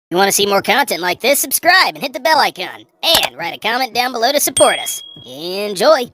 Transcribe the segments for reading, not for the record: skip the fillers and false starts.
you want to see more content like this, subscribe and hit the bell icon. And write a comment down below to support us. Enjoy!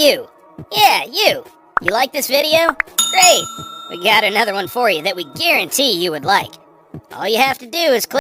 You. Yeah, you. You like this video? Great. We got another one for you that we guarantee you would like. All you have to do is click